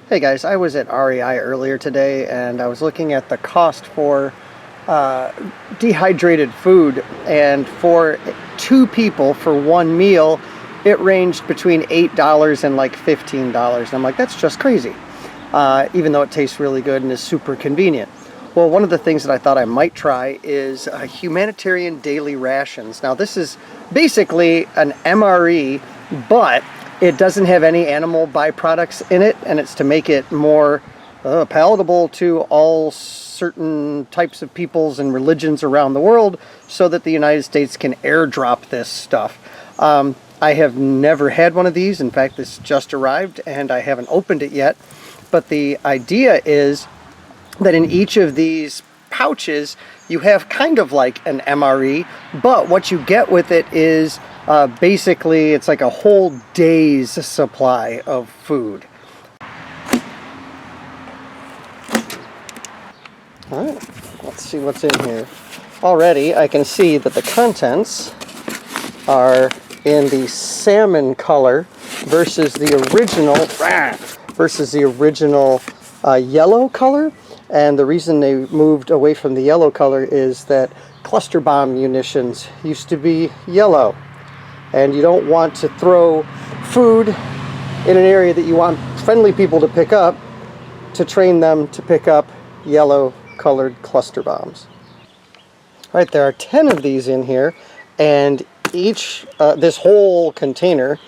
Hey guys, I was at REI earlier today and I was looking at the cost for dehydrated food, and for two people for one meal it ranged between $8 and like $15. And I'm like, that's just crazy, even though it tastes really good and is super convenient. Well, one of the things that I thought I might try is Humanitarian daily rations. Now this is basically an MRE, but it doesn't have any animal byproducts in it, and it's to make it more palatable to all certain types of peoples and religions around the world, so that the United States can airdrop this stuff. I have never had one of these. In fact, this just arrived and I haven't opened it yet. But the idea is that in each of these pouches you have kind of like an MRE, but what you get with it is basically it's like a whole day's supply of food. Alright, let's see what's in here. Already I can see that the contents are in the salmon color versus the original yellow color. And the reason they moved away from the yellow color is that cluster bomb munitions used to be yellow, and you don't want to throw food in an area that you want friendly people to pick up, to train them to pick up yellow colored cluster bombs. Alright, there are 10 of these in here, and each this whole container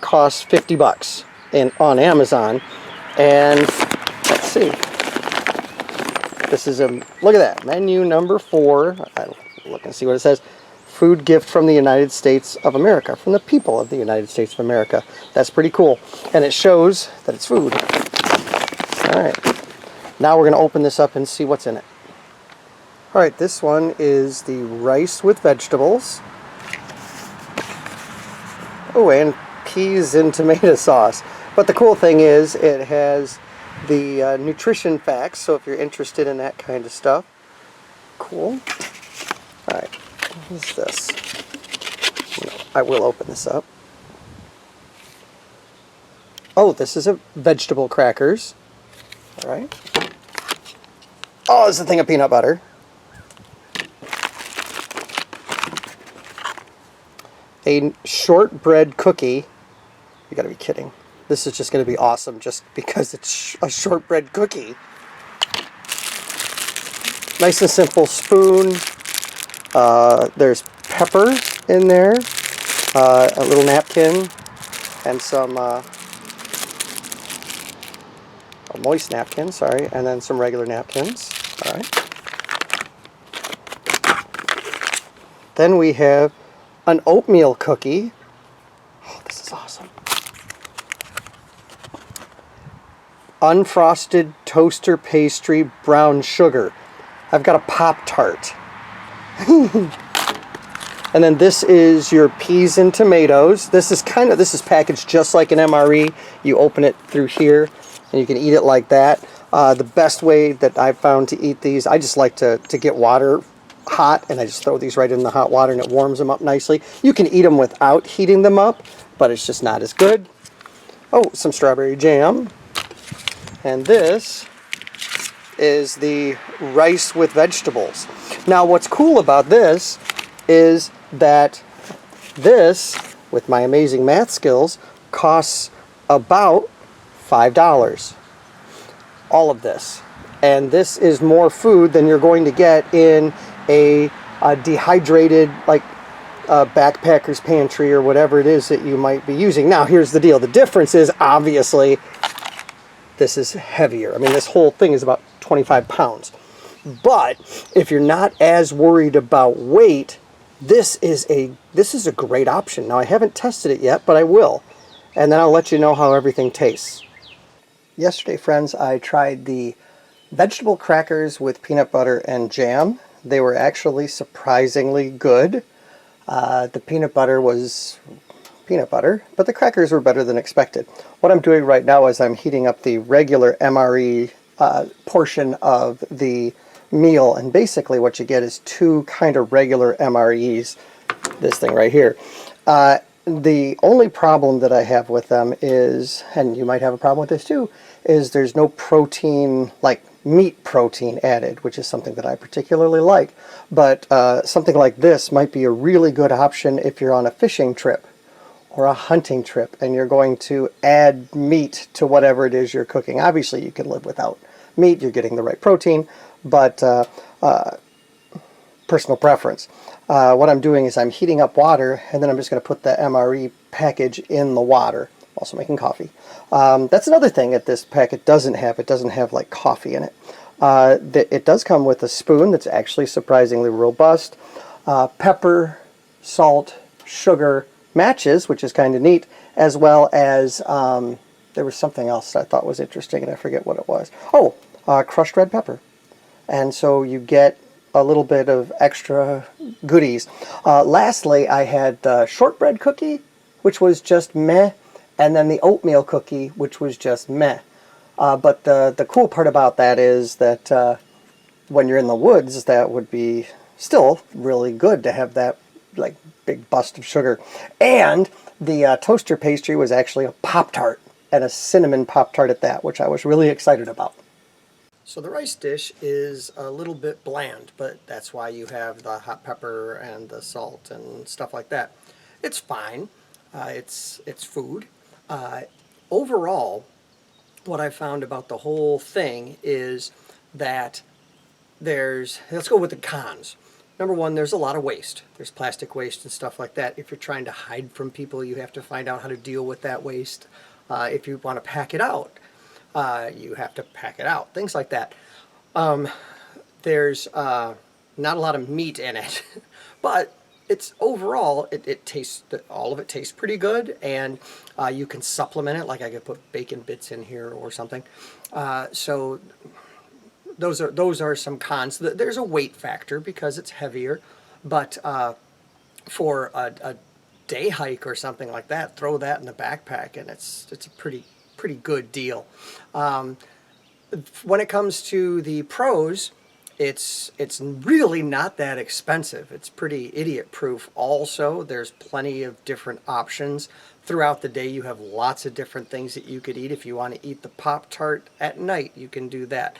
costs $50 on Amazon. And let's see, this is look at that, menu number 4. I'll look and see what it says. Food gift from the United States of America, from the people of the United States of America. That's pretty cool, and it shows that it's food. Alright, now we're going to open this up and see what's in it. Alright, this one is the rice with vegetables. Oh, and peas and tomato sauce. But the cool thing is it has the nutrition facts, so if you're interested in that kind of stuff. Cool. Alright, what is this? I will open this up. Oh, this is a vegetable crackers. Alright. Oh, this is a thing of peanut butter. A shortbread cookie. You gotta be kidding. This is just going to be awesome just because it's a shortbread cookie. Nice and simple spoon. There's pepper in there, a little napkin, and some a moist napkin, sorry, and then some regular napkins. All right. Then we have an oatmeal cookie. Oh, this is awesome. Unfrosted toaster pastry brown sugar. I've got a Pop-Tart. And then this is your peas and tomatoes. This is packaged just like an MRE. You open it through here and you can eat it like that. The best way that I've found to eat these, I just like to get water hot, and I just throw these right in the hot water and it warms them up nicely. You can eat them without heating them up, but it's just not as good. Oh, some strawberry jam. And this is the rice with vegetables. Now what's cool about this is that this, with my amazing math skills, costs about $5. All of this. And this is more food than you're going to get in a dehydrated, like backpacker's pantry or whatever it is that you might be using. Now here's the deal. The difference is obviously this is heavier. I mean, this whole thing is about 25 pounds. But if you're not as worried about weight, this is a great option. Now I haven't tested it yet, but I will. And then I'll let you know how everything tastes. Yesterday, friends, I tried the vegetable crackers with peanut butter and jam. They were actually surprisingly good. The peanut butter was peanut butter, but the crackers were better than expected. What I'm doing right now is I'm heating up the regular MRE portion of the meal, and basically what you get is two kind of regular MREs, this thing right here. The only problem that I have with them is, and you might have a problem with this too, is there's no protein, like meat protein added, which is something that I particularly like. But something like this might be a really good option if you're on a fishing trip or a hunting trip and you're going to add meat to whatever it is you're cooking. Obviously, you can live without meat. You're getting the right protein, but personal preference. What I'm doing is I'm heating up water, and then I'm just going to put the MRE package in the water. Also making coffee. That's another thing that this packet doesn't have. It doesn't have like coffee in it. It does come with a spoon that's actually surprisingly robust. Pepper, salt, sugar, matches, which is kind of neat, as well as there was something else I thought was interesting, and I forget what it was. Oh, crushed red pepper. And so you get a little bit of extra goodies. Lastly, I had the shortbread cookie, which was just meh, and then the oatmeal cookie, which was just meh. But the cool part about that is that when you're in the woods, that would be still really good to have that like big bust of sugar. And the toaster pastry was actually a Pop-Tart, and a cinnamon Pop-Tart at that, which I was really excited about. So the rice dish is a little bit bland, but that's why you have the hot pepper and the salt and stuff like that. It's fine. It's food. Overall, what I found about the whole thing is that let's go with the cons. Number one, there's a lot of waste. There's plastic waste and stuff like that. If you're trying to hide from people, you have to find out how to deal with that waste. If you want to pack it out, you have to pack it out. Things like that. There's not a lot of meat in it, but it's overall, it tastes, all of it tastes pretty good, and you can supplement it, like I could put bacon bits in here or something. So those are some cons. There's a weight factor because it's heavier, but for a day hike or something like that, throw that in the backpack, and it's a pretty good deal. When it comes to the pros, it's really not that expensive. It's pretty idiot proof. Also, there's plenty of different options throughout the day. You have lots of different things that you could eat. If you want to eat the Pop-Tart at night, you can do that.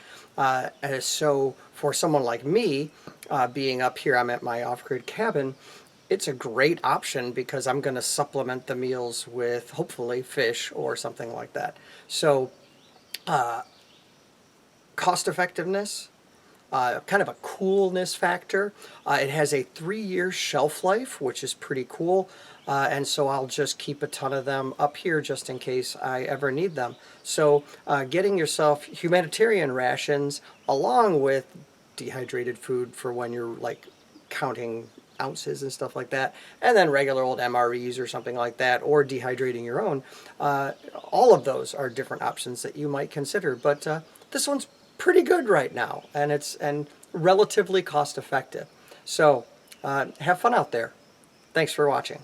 So for someone like me, being up here, I'm at my off-grid cabin, it's a great option because I'm going to supplement the meals with hopefully fish or something like that. So cost effectiveness, kind of a coolness factor. It has a 3-year shelf life, which is pretty cool. And so I'll just keep a ton of them up here just in case I ever need them. So getting yourself humanitarian rations along with dehydrated food for when you're like counting ounces and stuff like that, and then regular old MREs or something like that, or dehydrating your own. All of those are different options that you might consider, but this one's pretty good right now, and it's relatively cost effective. So have fun out there. Thanks for watching.